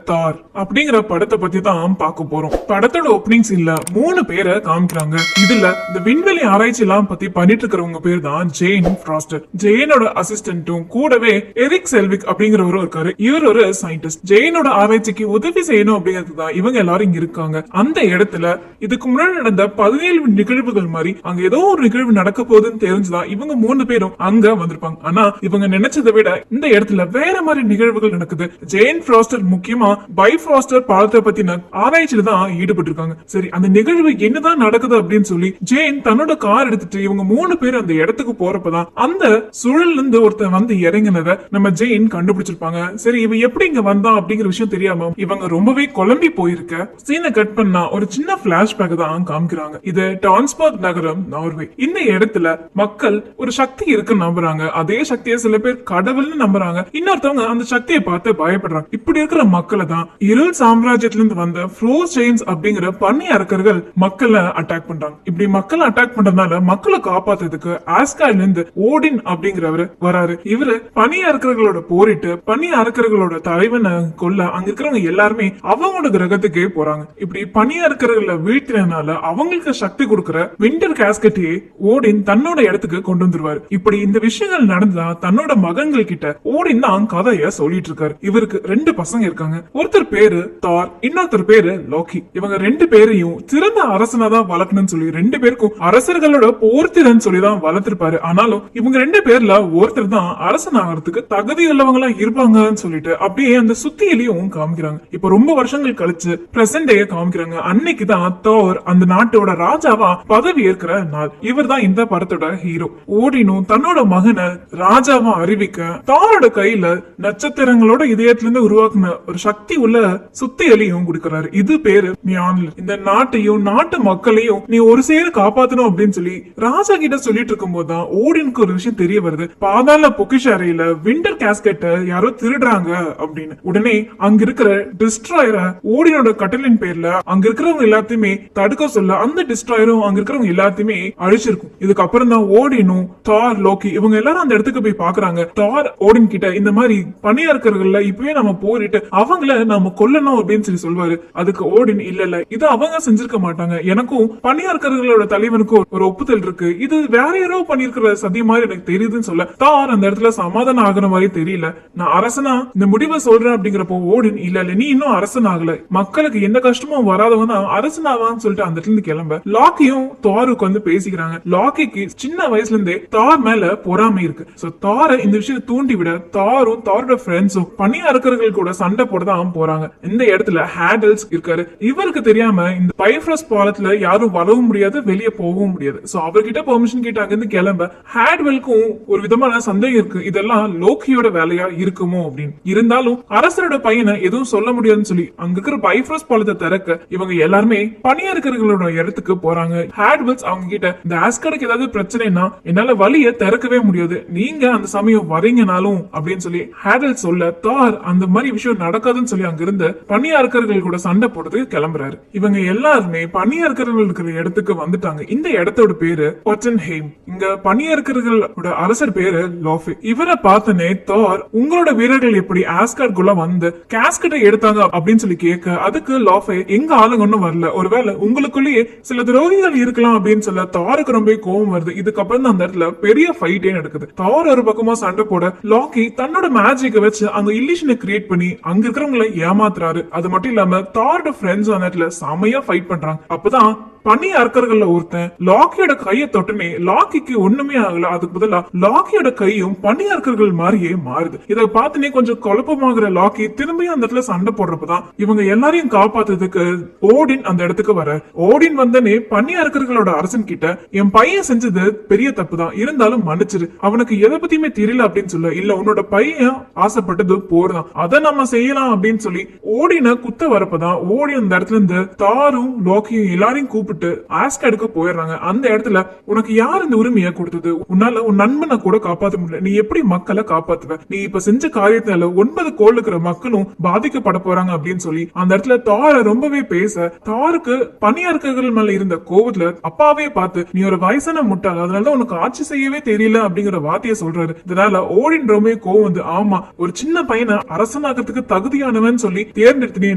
தார் அப்படிங்கிற படத்தை பத்தி தான் பார்க்க போறோம். படத்தோட ஓப்பனிங் சீன்ல 3 பேரை காமிக்கிறாங்க. இதுல இந்த விண்வெளி ஆராய்ச்சி எல்லாம் பத்தி பண்ணிட்டு இருக்கிறவங்க பேர் தான் ஜேன் ஃப்ராஸ்டர். ஜேனோட அசிஸ்டன்ட்டும் கூடவே எரிக் செல்விக் அப்படிங்கிறவரும் இருக்காரு. இவர் ஒரு சயின்டிஸ்ட். ஜேனோட ஆராய்ச்சிக்கு உதவி செய்யணும் அப்படிங்கிறது தான் இவங்க எல்லாரும் இங்க இருக்காங்க. அந்த இடத்துல இதுக்கு முன்னாடி நடந்த 17 நிகழ்வுகள் மாதிரி அங்க ஏதோ ஒரு நிகழ்வு நடக்க போகுதுன்னு தெரிஞ்சுதான் இவங்க 3 பேரும் அங்க வந்திருப்பாங்க. ஆனா இவங்க நினைச்சதை விட இந்த இடத்துல வேற மாதிரி நிகழ்வுகள் நடக்குது. ஜேன் ஃப்ராஸ்டர் முக்கியமா பைஃப்ராஸ்டர் பாலத்தை பத்தின ஆராய்ச்சியில தான் ஈடுபட்டு இருக்காங்க. சரி, அந்த நிகழ்வு என்னதான் நடக்குது அப்படின்னு சொல்லி ஜேன் தன்னோட கார் எடுத்துட்டு இவங்க 3 பேர் அந்த இடத்துக்கு போறப்பதான் அந்த சுழல்ல இருந்து ஒருத்தன் வந்து இறங்கினத நம்ம ஜேன் கண்டுபிடிச்சிருப்பாங்க. சரி, இவன் எப்படி இங்க வந்தான் அப்படிங்கிற விஷயம் தெரியாம இவங்க ரொம்பவே குழம்பி போயிருக்க சீனை கட் பண்ணா ஒரு சின்ன பிளாஷ்பேக் தான் காமிக்கிறாங்க. இது டான்ஸ்பர்க் நகரம், நார்வே. இந்த இடத்துல மக்கள் ஒரு சக்தி இருக்குன்னு நம்புறாங்க. அதே சக்தியை சில பேர் கடவுள்னு நம்புறாங்க. இன்னொருத்தவங்க அந்த சக்தியை பார்த்து பயப்படுறாங்க. இப்படி இருக்கிற மக்களை தான் இருள் சாம்ராஜ்யத்திலிருந்து வந்த ஃப்ரோஸ் ஜெயின்ஸ் அப்படிங்கிற பன்னி அரக்கர்கள் மக்களை அட்டாக் பண்றாங்க. இப்படி மக்களை அட்டாக் பண்றதுனால மக்களை காப்பாத்துறதுக்கு ஆஸ்கார்ட்ல இருந்து ஓடின் அப்படிங்கிறவரு வராரு. இவரு பனி அரக்கர்களோட போரிட்டு பனி அரக்கர்களோட தலைவனை கொல்ல அங்க இருக்கிறவங்க எல்லாருமே அவங்களோட கிரகத்துக்கே போறாங்க. இப்படி பனி அரக்கர்களை வீழ்த்தினால அவங்களுக்கு சக்தி கொடுக்கிற விண்டர் கேஸ்கெட்டையே ஓடின் தன்னோட இடத்துக்கு கொண்டு வந்துருவாரு. இப்படி இந்த விஷயங்கள் நடந்தா தன்னோட மகன்கள் கிட்ட ஓடின் தான் கதைய சொல்லிட்டு இருக்காரு. இவருக்கு 2 பசங்க இருக்காங்க. ஒருத்தர் பேரு தார், இன்னொருத்தர் பேரு லோக்கி. இவங்க 2 பேரையும் சிறந்த அரசனா தான் வளர்க்கணும்னு சொல்லி 2 பேருக்கும் அரசர்களோட போர்த்திறன் சொல்லி தான் வளர்த்திருப்பாரு. ஆனாலும் இவங்க 2 பேர்ல ஒருத்தர் தான் அரசன் ஆகிறதுக்கு தகுதி உள்ளவங்களா இருப்பாங்கன்னு சொல்லிட்டு அப்படியே அந்த சுத்தியிலையும் காமிக்கிறாங்க. இப்ப ரொம்ப வருஷங்கள் கழிச்சு பிரசன்ட் டே காமிக்கிறாங்க. அன்னைக்கு தான் தார் அந்த நாட்டோட ராஜாவா பதவி ஏற்கிற நாள். இவர் தான் இந்த படத்தோட ஹீரோ. ஓடினும் தன்னோட மகனை ராஜாவா அறிவிக்க தாரோட கையில நட்சத்திரங்களோட இதயத்திலிருந்து உருவாக்குன ஒரு சக்தி உள்ள சுத்தியலையும் கொடுக்கிறாரு. இது பேரு மியான்லர். இந்த நாட்டையும் நாட்டு மக்களையும் நீ ஒரு சேர காப்பாத்தணும் அப்படின்னு சொல்லி ராஜா கிட்ட சொல்லிட்டு இருக்கும் போதுதான் ஓடினுக்கு ஒரு விஷயம் தெரிய வருது. பாதாள பொக்கிஷ அறையில விண்டர் கேஸ்கெட்ட யாரோ திருடுறாங்க அப்படின்னு. உடனே அங்க இருக்கிற டிஸ்ட்ராயரை ஓடினோட கட்டளின் பேர்ல அங்க இருக்கிறவங்க எல்லாத்தையுமே தடுக்க சொல்ல அந்த டிஸ்ட்ராயரும் அங்க இருக்கிறவங்க எல்லாத்தையுமே அழிச்சிருக்கும். இதுக்கப்புறம் தான் ஓடினும் தார், லோக்கி இவங்க எல்லாரும் அந்த இடத்துக்கு போய் பாக்குறாங்க. தார் ஓடின் கிட்ட இந்த மாதிரி பணியாளர்கள்ல இப்பவே நம்ம போரிட்டு அவங்கள நாம கொல்லணும் அப்படின்னு சொல்லி சொல்வாரு. அதுக்கு ஓடின் இல்ல இது அவங்க செஞ்சிருக்க மாட்டாங்க, எனக்கும் பணியாளர்களோட தலைவனுக்கும் ஒரு ஒப்புதல் இருக்கு, இது வேற யாரோ பண்ணிருக்கிற சதி மாதிரி எனக்கு தெரியுதுன்னு சொல்ல தார் அந்த இடத்துல சமாதானம் ஆகுற மாதிரி தெரியல. நான் அரசனா இந்த முடிவை சொல்றேன் அப்படிங்கிறப்போ ஓடின் இல்ல நீ இன்னும் அரசன் ஆகல, மக்களுக்கு எந்த கஷ்டமும் வராதவன் தான் அரசன் ஆவான்னு சொல்லிட்டு அந்த இடத்துல இருந்து கிளம்ப லாக்கியும் தாருக்கு வந்து பேசிக்கிறாங்க. லாக்கிக்கு சின்ன வயசுல இருந்தே தார் மேல பொறாமை இருக்கு. சோ தாரை இந்த விஷயத்தை தூண்டி விட தாரும் தாரோட ஃப்ரெண்ட்ஸும் பணியாளர்கள் கூட சண்டை போடதான் போறாங்க. இந்த இடத்துல ஹேடல்ஸ் இருக்காரு. இவருக்கு தெரியாம இந்த பைஃப்ரஸ் பாலத்துல யாரும் வரவும் முடியாது, வெளியே போகவும் முடியாது. சோ அவர்கிட்ட பெர்மிஷன் கேட்டு அங்கிருந்து கிளம்ப ஹேட்வெல்க்கும் ஒரு விதமான சந்தேகம் இருக்கு, இதெல்லாம் லோக்கியோட வேலையா இருக்குமோ அப்படின்னு. இருந்தாலும் அரசரோட பையனை எதுவும் சொல்ல முடியாதுன்னு சொல்லி அங்க இருக்கிற பைஃப்ரஸ் பாலத்தை திறக்க இவங்க எல்லாருமே பணியாளர்களோட இடத்துக்கு போறாங்க. ஹேட்வெல்ஸ் அவங்க கிட்ட இந்த ஆஸ்கார்டுக்கு ஏதாவது பிரச்சனைனா என்னால வழியை திறக்கவே முடியாது, நீங்க அந்த சமயம் வரீங்கனாலும் அப்படின்னு சொல்லி ஹேடல் சொல்ல தார் அந்த மாதிரி விஷயம் நடக்காதுன்னு சொல்லி அங்க இருந்து பணியாளர்கள் கூட சண்டை போடுறது கிளம்புறாரு. இவங்க எல்லாருமே பணியாளர்கள் இருக்கிற இடத்துக்கு வந்துட்டாங்க. இந்த இடத்தோட பேரு ஒட்டன்ஹெய்ம். இங்க பணியாளர்களோட அரசர் பேரு லோஃபே. இவரை பார்த்தனே தார் உங்களோட வீரர்கள் எப்படி ஆஸ்கார்டுக்குள்ள வந்து கேஸ்கெட்டை எடுத்தாங்க அப்படின்னு சொல்லி கேட்க அதுக்கு லோஃபே எங்க ஆளுங்க ஒன்னும் வரல, ஒருவேளை உங்களுக்குள்ளேயே சில துரோகிகள் இருக்கலாம் அப்படின்னு சொல்ல தாருக்கு ரொம்ப கோவம் வருது. இதுக்கப்புறம் தான் அந்த இடத்துல பெரிய ஃபைட்டே நடக்குது. தார் ஒரு பக்கமா சண்டை போட லாக்கி தன்னோட மேஜிக்கை வச்சு அங்க இல்லிஷனை கிரியேட் பண்ணி அங்க இருக்கிறவங்களை ஏமாத்துறாரு. அது மட்டும் இல்லாம தாரோட ஃப்ரெண்ட்ஸ் அந்த இடத்துல செமையா ஃபைட் பண்றாங்க. அப்பதான் பனி அரக்கர்கள்ல ஒருத்தன் லாக்கியோட கையை தொட்டுமே லாக்கிக்கு ஒண்ணுமே ஆகல, அதுக்கு பதிலா லாக்கியோட கையும் பனி அரக்கர்கள் மாதிரியே மாறுது. இதை பார்த்துனே கொஞ்சம் குழப்பமாகிற லாக்கி திரும்பியும் அந்த இடத்துல சண்டை போடுறப்பதான் இவங்க எல்லாரையும் காப்பாத்துறதுக்கு ஓடின் அந்த இடத்துக்கு வர. ஓடின் வந்தனே பனி அரக்கர்களோட அரசன் கிட்ட என் பையன் செஞ்சது பெரிய தப்பு தான், இருந்தாலும் மன்னிச்சிரு, அவனுக்கு எதை பத்தியுமே தெரியல அப்படின்னு சொல்ல, இல்ல உன்னோட பையன் ஆசைப்பட்டது போர்தான், அதை நம்ம செய்யலாம் அப்படின்னு சொல்லி ஓடின குத்த வரப்பதான் ஓடி அந்த இடத்துல இருந்து தாரும் லோக்கியும் எல்லாரையும் கூப்பிட்டு கூப்பிட்டு ஆஸ்கார்டுக்கு போயிடுறாங்க. அந்த இடத்துல உனக்கு யார் இந்த உரிமையை கொடுத்தது? உன்னால உன் நண்பனை கூட காப்பாற்ற முடியல, நீ எப்படி மக்களை காப்பாத்துவ? நீ இப்ப செஞ்ச காரியத்தால 9 கோள் இருக்கிற மக்களும் பாதிக்கப்பட போறாங்க அப்படின்னு சொல்லி அந்த இடத்துல தார ரொம்பவே பேச, தாருக்கு பணியாளர்கள் மேல இருந்த கோவத்துல அப்பாவே பார்த்து நீ ஒரு வயசான முட்டாள், அதனாலதான் உனக்கு ஆட்சி செய்யவே தெரியல அப்படிங்கிற வார்த்தையை சொல்றாரு. இதனால ஓடின் ரொம்ப கோவம் வந்து, ஆமா ஒரு சின்ன பையனை அரசனாகிறதுக்கு தகுதியானவன் சொல்லி தேர்ந்தெடுத்தனே,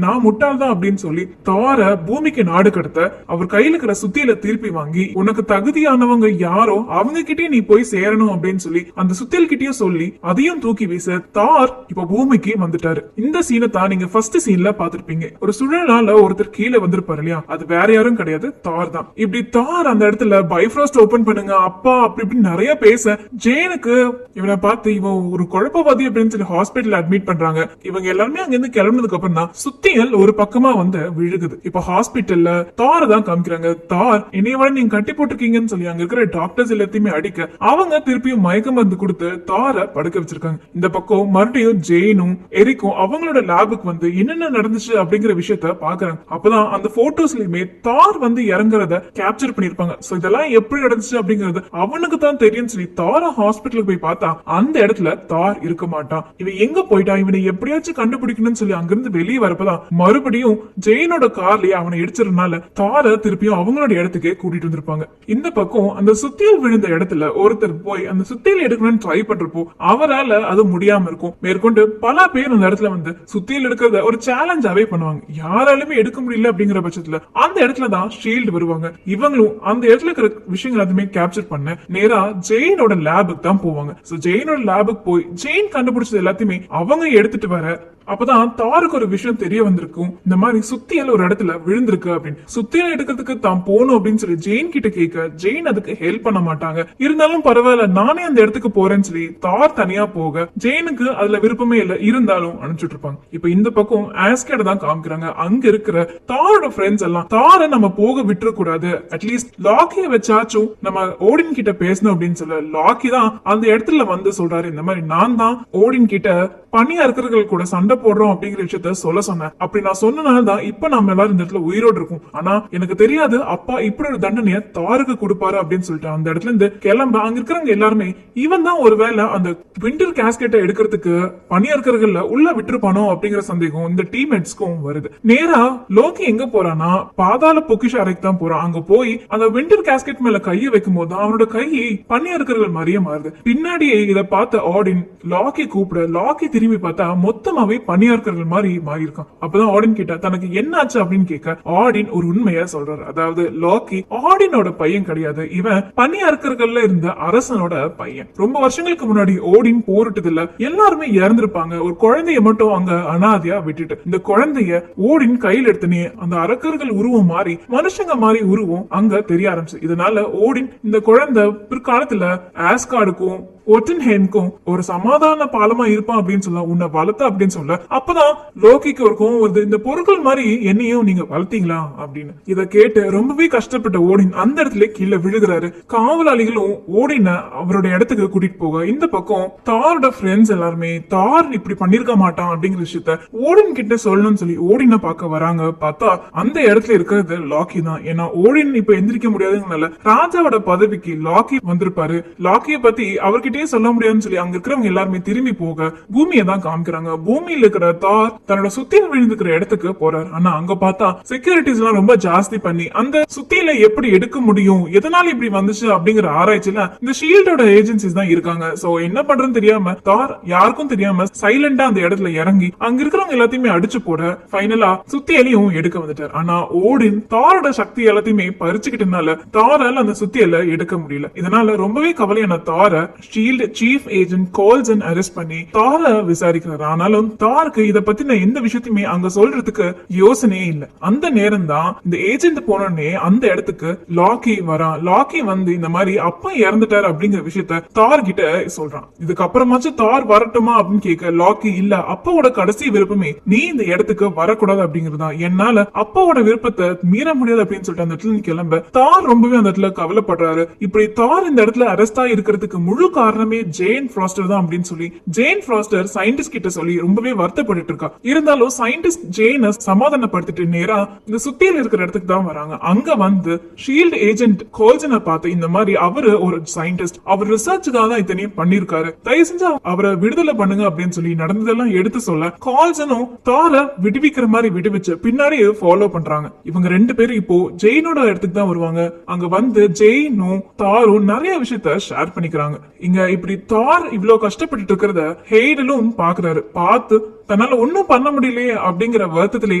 நான் முட்டாள் தான் அப்படின்னு சொல்லி தார பூமிக்கு நாடு கடத்த அவர் கையில இருக்கிற சுத்தியில திருப்பி வாங்கி, உனக்கு தகுதியானவங்க யாரோ அவங்க கிட்டே நீ போய் சேரணும் அப்படின்னு சொல்லி அந்த சுத்தியல் கிட்டயும் சொல்லி அதையும் தூக்கி வீச தார் இப்ப பூமிக்கு வந்துட்டாரு. இந்த சீனை தான் நீங்க ஃபர்ஸ்ட் சீன்ல பாத்திருப்பீங்க. ஒரு சுழலால ஒருத்தர் கீழே வந்திருப்பாரு இல்லையா, அது வேற யாரும் கிடையாது, தார் தான். இப்படி தார் அந்த இடத்துல பைஃப்ராஸ்ட் ஓபன் பண்ணுங்க அப்பா அப்படி இப்படி நிறைய பேச, ஜேனுக்கு இவனை பார்த்து இவன் ஒரு குழப்பவாதி அப்படின்னு சொல்லி ஹாஸ்பிட்டல் அட்மிட் பண்றாங்க. இவங்க எல்லாருமே அங்க இருந்து கிளம்பினதுக்கு அப்புறம் தான் சுத்தியல் ஒரு பக்கமா வந்து விழுகுது. இப்ப ஹாஸ்பிட்டல்ல தார் தான் காமிக்கிறாங்க. தார் என்னையோட நீங்க கட்டி போட்டிருக்கீங்கன்னு சொல்லி அங்க இருக்கிற டாக்டர்ஸ் எல்லாத்தையுமே அடிக்க, அவங்க திருப்பியும் மயக்க மருந்து கொடுத்து தார படுக்க வச்சிருக்காங்க. இந்த பக்கம் மறுபடியும் ஜெயினும் எரிக்கும் அவங்களோட லேபுக்கு வந்து என்னென்ன நடந்துச்சு அப்படிங்கிற விஷயத்த பாக்குறாங்க. அப்பதான் அந்த போட்டோஸ்லயுமே தார் வந்து இறங்குறத கேப்சர் பண்ணிருப்பாங்க. சோ இதெல்லாம் எப்படி நடந்துச்சு அப்படிங்கறது அவனுக்கு தான் தெரியும் சொல்லி தார ஹாஸ்பிட்டலுக்கு போய் பார்த்தா அந்த இடத்துல தார் இருக்க மாட்டான். இவன் எங்க போயிட்டான், இவனை எப்படியாச்சும் கண்டுபிடிக்கணும்னு சொல்லி அங்கிருந்து வெளியே வரப்பதான் மறுபடியும் ஜெயினோட கார்லயே அவனை இடிச்சதுனால தார திருப்பியும் அவங்களோட இடத்துக்கே கூட்டிட்டு வந்திருப்பாங்க. இந்த பக்கம் அந்த சுத்தியல் விழுந்த இடத்துல ஒருத்தர் போய் அந்த சுத்தியல் எடுக்கணும்னு ட்ரை பண்றப்போ அவரால் அது முடியாம இருக்கும். மேற்கொண்டு பல பேர் அந்த இடத்துல வந்து சுத்தியல் எடுக்கிறத ஒரு சேலஞ்சாவே பண்ணுவாங்க. யாராலுமே எடுக்க முடியல அப்படிங்கிற பட்சத்துல அந்த இடத்துல தான் ஷீல்டு வருவாங்க. இவங்களும் அந்த இடத்துல இருக்கிற விஷயங்கள் அதுமே கேப்சர் பண்ண நேரா ஜெயினோட லேபுக்கு தான் போவாங்க. சோ ஜெயினோட லேபுக்கு போய் ஜெயின் கண்டுபிடிச்சது எல்லாத்தையுமே அவங்க எடுத்துட்டு வர, அப்பதான் தாருக்கு ஒரு விஷயம் தெரிய வந்திருக்கும், இந்த மாதிரி சுத்தியல் ஒரு இடத்துல விழுந்திருக்கு அப்படின்னு. சுத்தியல் எடுக்கிறதுக்கு தான் போகணும் அப்படின்னு சொல்லி ஜெயின் கிட்ட கேட்க ஜெயின் அதுக்கு ஹெல்ப் பண்ண மாட்டாங்க. இருந்தாலும் பரவாயில்ல நானே அந்த இடத்துக்கு போறேன்னு சொல்லி தார் தனியா போக ஜெயினுக்கு அதுல விருப்பமே இல்ல, இருந்தாலும் அனுப்பிச்சுட்டு இருப்பாங்க. இப்ப இந்த பக்கம் ஆஸ்கேட தான் காமிக்கிறாங்க. அங்க இருக்கிற தாரோட ஃப்ரெண்ட்ஸ் எல்லாம் தாரை நம்ம போக விட்டுற கூடாது, அட்லீஸ்ட் லாக்கிய வச்சாச்சும் நம்ம ஓடின் கிட்ட பேசணும் அப்படின்னு சொல்ல லாக்கி தான் அந்த இடத்துல வந்து சொல்றாரு, இந்த மாதிரி நான் தான் ஓடின் கிட்ட பணியாளர்கள் கூட சண்டை போடுறோம் அப்படிங்கிற விஷயத்த சொல்ல சொன்னேன். அப்படி நான் சொன்னனால்தான் இப்ப நம்ம எல்லாரும் இந்த இடத்துல உயிரோடு இருக்கும். ஆனா எனக்கு தெரியாது அப்பா இப்படி ஒரு தண்டனைய தாருக்கு கொடுப்பாரு அப்படின்னு சொல்லிட்டு அந்த இடத்துல இருந்து கிளம்ப அங்க இருக்கிறவங்க எல்லாருமே இவன் தான் ஒருவேளை அந்த விண்டர் கேஸ்கெட்டை எடுக்கிறதுக்கு பணியாளர்கள்ல உள்ள விட்டுருப்பானோ அப்படிங்கிற சந்தேகம் இந்த டீம்மேட்ஸ்க்கும் வருது. நேரா லோக்கி எங்க போறானா பாதாள பொக்கிஷ அறைக்கு தான் போறான். அங்க போய் அந்த விண்டர் கேஸ்கெட் மேல கையை வைக்கும் போது அவனோட கையை பணியாளர்கள் மாதிரியே மாறுது. பின்னாடியே இதை பார்த்த ஆடின் லாக்கி கூப்பிட, லாக்கி திரும்பி பார்த்தா மொத்தமாவே பணியாளர்கள் மாதிரி மாறி இருக்கான். அப்பதான் ஆடின் கிட்ட தனக்கு என்ன ஆச்சு அப்படின்னு கேட்க ஆடின் ஒரு உண்மையா சொல்றாரு. அதாவது லாக்கி ஆடினோட பையன் கிடையாது, இவன் பணியாளர்கள்ல இருந்த அரசனோட பையன். ரொம்ப வருஷங்களுக்கு முன்னாடி ஓடின் போரிட்டதுல எல்லாருமே இறந்திருப்பாங்க, ஒரு குழந்தைய மட்டும் அங்க அனாதையா விட்டுட்டு இந்த குழந்தைய ஓடின் கையில் எடுத்தனே அந்த அரக்கர்கள் உருவம் மாறி மனுஷங்க மாதிரி உருவம் அங்க தெரிய ஆரம்பிச்சு. இதனால ஓடின் இந்த குழந்தை பிற்காலத்துல ஆஸ்கார்டுக்கும் ஒட்டன்ஹேம்க்கும் ஒரு சமாதான பாலமா இருப்பான் அப்படின்னு சொல்ல, உன்னை வளர்த்த அப்படின்னு சொல்ல, அப்பதான் லோக்கிக்கு ஒரு கோவம் வருது, இந்த பொருட்கள் மாதிரி என்னையும் நீங்க வளர்த்தீங்களா அப்படின்னு. இத கேட்டு ரொம்பவே கஷ்டப்பட்ட ஓடின் அந்த இடத்துல கீழே விழுகிறாரு. காவலாளிகளும் ஓடின அவருடைய இடத்துக்கு கூட்டிட்டு போக இந்த பக்கம் தாரோட ஃப்ரெண்ட்ஸ் எல்லாருமே தார் இப்படி பண்ணிருக்க மாட்டான் அப்படிங்கிற விஷயத்த ஓடின் கிட்ட சொல்லணும்னு சொல்லி ஓடின பார்க்க வராங்க. பார்த்தா அந்த இடத்துல இருக்கிறது லாக்கி தான். ஏன்னா ஓடின் இப்ப எந்திரிக்க முடியாதுனால ராஜாவோட பதவிக்கு லாக்கி வந்திருப்பாரு. லாக்கிய பத்தி அவர்கிட்ட சொல்ல முடியாதுன்னு சொல்லி அங்க இருக்கிறவங்க எல்லாருமே திரும்பி போக பூமியை தான் காமிக்கிறாங்க. பூமியில இருக்கிற தார் தன்னோட சுத்தியில விழுந்துக்கிற இடத்துக்கு போறாரு. ஆனா அங்க பார்த்தா செக்யூரிட்டிஸ் எல்லாம் ரொம்ப ஜாஸ்தி பண்ணி அந்த சுத்தியில எப்படி எடுக்க முடியும், எதனால இப்படி வந்துச்சு அப்படிங்கிற ஆராய்ச்சியில இந்த ஷீல்டோட ஏஜென்சிஸ் தான் இருக்காங்க. சோ என்ன பண்றதுன்னு தெரியாம தார் யாருக்கும் தெரியாம சைலண்டா அந்த இடத்துல இறங்கி அங்க இருக்கிறவங்க எல்லாத்தையுமே அடிச்சு போட ஃபைனலா சுத்தியலையும் எடுக்க வந்துட்டார். ஆனா ஓடின் தாரோட சக்தி எல்லாத்தையுமே பறிச்சுக்கிட்டனால தாரால அந்த சுத்தியல எடுக்க முடியல. இதனால ரொம்பவே கவலையான தார சீஃப் ஏஜென்ட் கோல்சன் அரெஸ்ட் பண்ணி தார விசாரிக்கிறார். ஆனாலும் தாருக்கு இத பத்தின எந்த விஷயத்தையுமே அங்க சொல்றதுக்கு யோசனையே இல்ல. அந்த நேரம் தான் இந்த ஏஜென்ட் போனோடனே அந்த இடத்துக்கு லாக்கி வரான். லாக்கி வந்து இந்த மாதிரி அப்பா இறந்துட்டாரு அப்படிங்கிற விஷயத்த தார் கிட்ட சொல்றான். இதுக்கப்புறமாச்சும் தார் வரட்டுமா அப்படின்னு கேட்க லாக்கி இல்ல, அப்பாவோட கடைசி விருப்பமே நீ இந்த இடத்துக்கு வரக்கூடாது அப்படிங்கறதா, என்னால அப்பாவோட விருப்பத்தை மீற முடியாது அப்படின்னு சொல்லிட்டு அந்த இடத்துல கிளம்ப தார் ரொம்பவே அந்த இடத்துல கவலைப்படுறாரு. இப்படி தார் இந்த இடத்துல அரெஸ்ட் ஆகி இருக்கிறதுக்கு முழு காரணமே ஜேன் ஃப்ராஸ்டர் தான் அப்படின்னு சொல்லி ஜேன் ஃப்ராஸ்டர் சயின்டிஸ்ட் கிட்ட சொல்லி ரொம்பவே வருத்தப்பட்டு இருக்கா. இருந்தாலும் சயின்டிஸ்ட் ஜேனை சமாதானப்படுத்திட்டு நேரா இந்த சுத்தியில இருக்கிற இடத்துக்கு தான் வராங்க. அங்க வந்து ஷீல்ட் ஏஜென்ட் கோல்ஜனை பார்த்து இந்த மாதிரி அவரு ஒரு சயின்டிஸ்ட், அவர் ரிசர்ச்சுக்காக தான் இத்தனையும் பண்ணிருக்காரு, தயவு செஞ்சு அவரை விடுதலை பண்ணுங்க அப்படின்னு சொல்லி நடந்ததெல்லாம் எடுத்து சொல்ல கால்ஜனும் தார விடுவிக்கிற மாதிரி விடுவிச்சு பின்னாடி ஃபாலோ பண்றாங்க. இவங்க ரெண்டு பேரும் இப்போ ஜெயினோட இடத்துக்கு தான் வருவாங்க. அங்க வந்து ஜெயினும் தாரும் நிறைய விஷயத்த ஷேர் பண்ணிக்கிறாங்க. இங்க இப்படி தார் இவ்வளவு கஷ்டப்பட்டு இருக்கிறத ஹெய்டலும் பாக்குறாரு. பார்த்து தன்னால ஒன்னும் பண்ண முடியலையே அப்படிங்கிற வருத்தத்திலே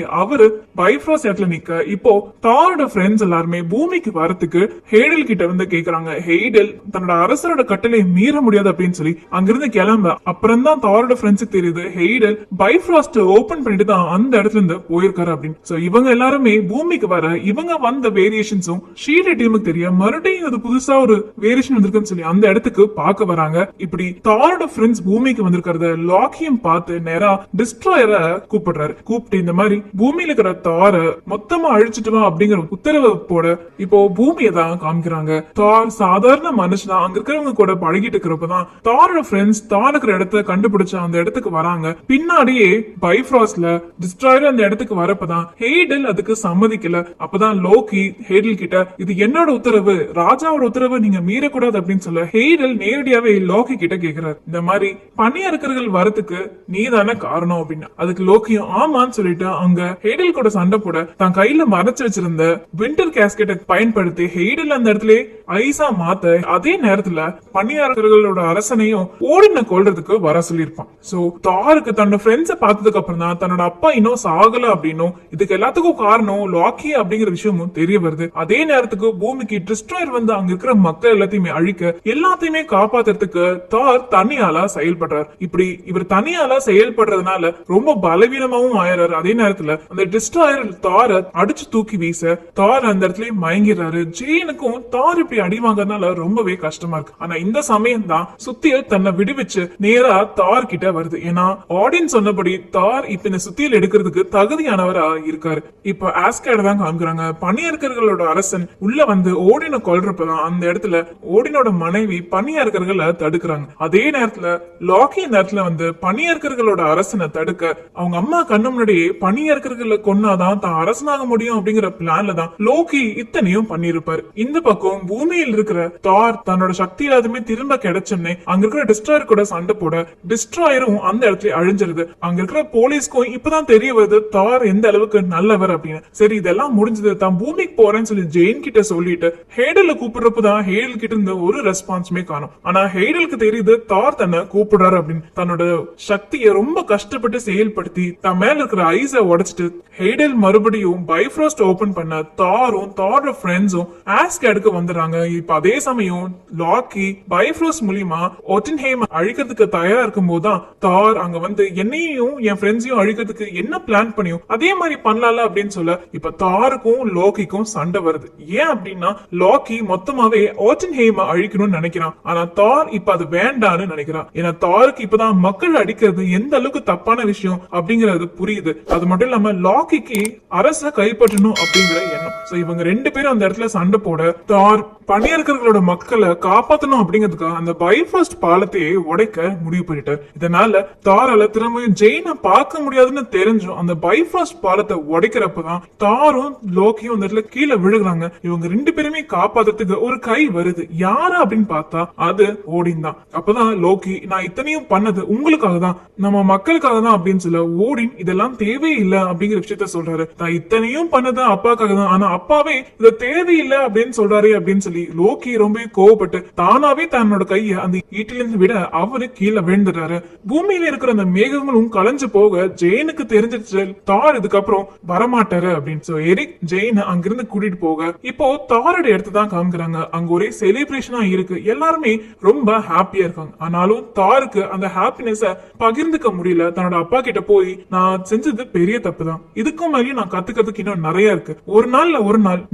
அவரு பைஃப்ராஸ்ட் இடத்துல நிக்க இப்போ தாரோட ஃப்ரெண்ட்ஸ் எல்லாருமே பூமிக்கு வரத்துக்கு ஹெய்டல் கிட்ட வந்து கேக்குறாங்க. ஹெய்டல் தன்னோட அரசரோட கட்டளை மீற முடியாது அப்படின்னு சொல்லி அங்கிருந்து கிளம்ப அப்புறம் தான் தாரோட ஃப்ரெண்ட்ஸுக்கு தெரியுது ஹெய்டல் பைஃப்ராஸ்ட் ஓபன் பண்ணிட்டு தான் அந்த இடத்துல இருந்து போயிருக்காரு அப்படின்னு. சோ இவங்க எல்லாருமே பூமிக்கு வர இவங்க வந்த வேரியேஷன்ஸும் ஷீல்ட் டீமுக்கு தெரிய மறுபடியும் அது புதுசா ஒரு வேரியேஷன் வந்திருக்குன்னு சொல்லி அந்த இடத்துக்கு பார்க்க வராங்க. இப்படி தாரோட ஃப்ரெண்ட்ஸ் பூமிக்கு வந்திருக்கிறத லாக்கியும் பார்த்து நேரா டிஸ்ட்ராயரை கூப்பிடுறாரு. கூப்பிட்டு இந்த மாதிரி பூமியில இருக்கிற தார மொத்தமா அழிச்சிட்டு வா அப்படிங்கிற உத்தரவு போட இப்போ பூமியை தான் காமிக்கிறாங்க. தார் சாதாரண மனுஷனா அங்க இருக்கிறவங்க கூட பழகிட்டு இருக்கிறப்பதான் தாரோட ஃப்ரெண்ட்ஸ் தார் இருக்கிற இடத்த கண்டுபிடிச்சு அந்த இடத்துக்கு வராங்க. பின்னாடியே பைஃப்ராஸ்ட்ல டிஸ்ட்ராயர் அந்த இடத்துக்கு வரப்பதான் ஹெய்டல் அதுக்கு சம்மதிக்கல. அப்பதான் லோக்கி ஹெய்டல் கிட்ட இது என்னோட உத்தரவு, ராஜாவோட உத்தரவு நீங்க மீறக்கூடாது அப்படின்னு சொல்ல ஹெய்டல் நேரடியாவே லோக்கி கிட்ட கேக்குறாரு. இந்த மாதிரி பணியாளர்கள் வரதுக்கு நீதான காரணம் அப்படின்னு. அதுக்கு லோக்கியும் ஆமான்னு சொல்லிட்டு அங்க ஹெய்டல் கூட சண்டை போட தான் கையில மறைச்சு வச்சிருந்த விண்டர் கேஸ்கெட்டை பயன்படுத்தி ஹெய்டல் அந்த இடத்துல ஐஸா மாத்த அதே நேரத்துல பணியாளர்களோட அரசனையும் ஓடின கொள்றதுக்கு வர சொல்லியிருப்பான். சோ தாருக்கு தன்னோட ஃப்ரெண்ட்ஸை பார்த்ததுக்கு அப்புறம் தான் தன்னோட அப்பா இன்னும் சாகல அப்படின்னும் இதுக்கு எல்லாத்துக்கும் காரணம் லாக்கி அப்படிங்கிற விஷயமும் தெரிய வருது. அதே நேரத்துக்கு பூமிக்கு டிஸ்ட்ராயர் வந்து அங்க இருக்கிற மக்கள் எல்லாத்தையுமே அழிக்க எல்லாத்தையுமே காப்பாத்துறதுக்கு தார் தனியாலா செயல்படுறார். இப்படி இவர் தனியாலா செயல்படுறதுனால ரொம்ப பலவீனமாவும் ஆயிராரு. அதே நேரத்துல அந்த டிஸ்ட்ராயர் தார அடிச்சு தூக்கி வீச தார் அந்த இடத்துல மயங்கிறாரு. ஜெயினுக்கும் தார் இப்படி அடி வாங்கறதுனால ரொம்பவே கஷ்டமா இருக்கு. ஆனா இந்த சமயம் தான் சுத்தியல் தன்னை விடுவிச்சு நேரா தார் கிட்ட வருது. ஏன்னா ஆடியன்ஸ் சொன்னபடி தார் இப்ப இந்த சுத்தியல் எடுக்கிறதுக்கு தகுதியானவரா இருக்காரு. இப்ப ஆஸ்கேட் தான் காமிக்கிறாங்க. பணியாளர்களோட அரசன் உள்ள வந்து ஓடின கொல்றப்பதான் அந்த இடத்துல ஓடினோட மனைவி பணியாளர்களை தடுக்கிறாங்க. அதே நேரத்துல லாக்கி இந்த இடத்துல வந்து பணியாளர்களோட அரசனை தடுக்க அவங்க அம்மா கண்ணு முன்னாடியே பணியாளர்களை கொன்னாதான் தான் அரசனாக முடியும் அப்படிங்கிற பிளான்ல தான் லோக்கி இத்தனையும் பண்ணிருப்பாரு. இந்த பக்கம் பூமியில் இருக்கிற தார் தன்னோட சக்தி எல்லாத்தையுமே திரும்ப கிடைச்சுன்னு அங்க இருக்கிற டிஸ்ட்ராயர் கூட சண்டை போட டிஸ்ட்ராயரும் அந்த இடத்துல அழிஞ்சிருது. அங்க இருக்கிற போலீஸ்க்கும் இப்பதான் தெரிய வருது தார் எந்த அளவுக்கு நல்லவர் அப்படின்னு. சரி இதெல்லாம் முடிஞ்சது தான் பூமிக்கு போறேன்னு சொல்லி ஜெயின் கிட்ட சொல்லிட்டு ஹெய்டல கூப்பிடுறப்பதான் ஹெய்டல் கிட்ட இருந்து ஒரு ரெஸ்பான்ஸுமே காணும். ஆனா ஹெய்டலுக்கு தெரியுது தார் தன்னை கூப்பிடுறாரு அப்படின்னு. தன்னோட சக்தியை ரொம்ப கஷ்டப்பட்டு செயல்படுத்தி தன் மேல இருக்கிற ஐஸை உடைச்சிட்டு ஹெய்டல் மறுபடியும் பைஃப்ராஸ்ட் ஓபன் பண்ண தாரும் தாரோட ஃப்ரெண்ட்ஸும் ஆஸ்கேடுக்கு வந்துடுறாங்க. இப்ப அதே சமயம் லாக்கி பைஃப்ராஸ்ட் மூலியமா ஒட்டன்ஹேம் அழிக்கிறதுக்கு தயாரா இருக்கும் போதுதான் தார் அங்க வந்து என்னையும் என் ஃப்ரெண்ட்ஸையும் அழிக்கிறதுக்கு என்ன பிளான் பண்ணியும் அதே மாதிரி பண்ணலாம்ல அப்படின்னு சொல்ல இப்ப தாருக்கும் லோக்கிக்கும் சண்டை வருது. ஏன் அப்படின்னா லாக்கி மொத்தமாவே ஒட்டன்ஹேம் அழிக்கணும்னு நினைக்கிறான். ஆனா தார் இப்ப அது வேண்டான்னு நினைக்கிறான். ஏன்னா தாருக்கு இப்பதான் மக்கள் அடிக்கிறது எந்த அளவுக்கு தப்பான விஷயம் அப்படிங்கறது புரியுது. அது மட்டும் இல்லாம லாக்கிக்கு அரச கைப்பற்றணும் அப்படிங்கிற எண்ணம். சோ இவங்க ரெண்டு பேரும் அந்த இடத்துல சண்டை போட தார் பணியாளர்களோட மக்களை காப்பாற்றணும் அப்படிங்கிறதுக்காக அந்த பைஃப்ராஸ்ட் பாலத்தையே உடைக்க முடிவு பண்ணிட்டார். இதனால தாரால திரும்பியும் ஜெயினை பார்க்க முடியாதுன்னு தெரிஞ்சும் அந்த பைஃப்ராஸ்ட் பாலத்தை உடைக்கிறப்பதான் தாரும் லோக்கியும் அந்த இடத்துல கீழே விழுகிறாங்க. இவங்க ரெண்டு பேருமே காப்பாத்துறதுக்கு ஒரு கை வருது. யாரு அப்படின்னு பார்த்தா அது ஓடின் தான். அப்பதான் லோக்கி நான் இத்தனையும் பண்ணது உங்களுக்காக தான், நம்ம மக்களுக்காக தான் அப்படின்னு சொல்ல ஓடின் இதெல்லாம் தேவையில்லை அப்படிங்கிற விஷயத்த சொல்றாரு. நான் இத்தனையும் பண்ணது அப்பாக்காக தான், ஆனா அப்பாவே இத தேவையில்லை அப்படின்னு சொல்றாரு அப்படின்னு சொல்லி லோக்கி ரொம்ப கோவப்பட்டு தானாவே தன்னோட கைய அந்த ஈட்டிலிருந்து விட அவரு கீழே விழுந்துறாரு. பூமியில இருக்கிற அந்த மேகங்களும் கலைஞ்சு போக ஜெயினுக்கு தெரிஞ்சிருச்சு தார் இதுக்கப்புறம் வரமாட்டாரு அப்படின்னு. சோ எரிக் ஜெயின் அங்கிருந்து கூட்டிட்டு போக இப்போ தாரோட இடத்து தான் காமிக்கிறாங்க. அங்க ஒரே செலிப்ரேஷனா இருக்கு, எல்லாருமே ரொம்ப ஹாப்பியா இருக்காங்க. ஆனாலும் தாருக்கு அந்த ஹாப்பினஸ் பகிர்ந்துக்க முடியல. தன்னோட அப்பா கிட்ட போய் நான் செஞ்சது பெரிய தப்பு தான், இதுக்கும் மேலேயும் நான் கத்துக்கிறதுக்கு இன்னும் நிறைய இருக்கு, ஒரு நாள்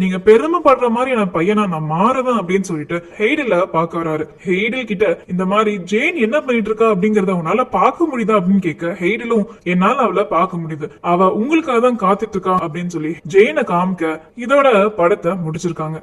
நீங்க பெருமைப்படுற மாதிரி என் பையனா நான் மாறுவேன் அப்படின்னு சொல்லிட்டு ஹெய்டல பாக்க வராரு. ஹெய்டல் கிட்ட இந்த மாதிரி ஜெயின் என்ன பண்ணிட்டு இருக்கா அப்படிங்கறத உன்னால பாக்க முடியுதா அப்படின்னு கேட்க ஹெய்டலும் என்னால அவளை பார்க்க முடியுது, அவ உங்களுக்காக தான் காத்துட்டு இருக்கா அப்படின்னு சொல்லி ஜெயினை காமிக்க இதோட படத்தை முடிச்சிருக்காங்க.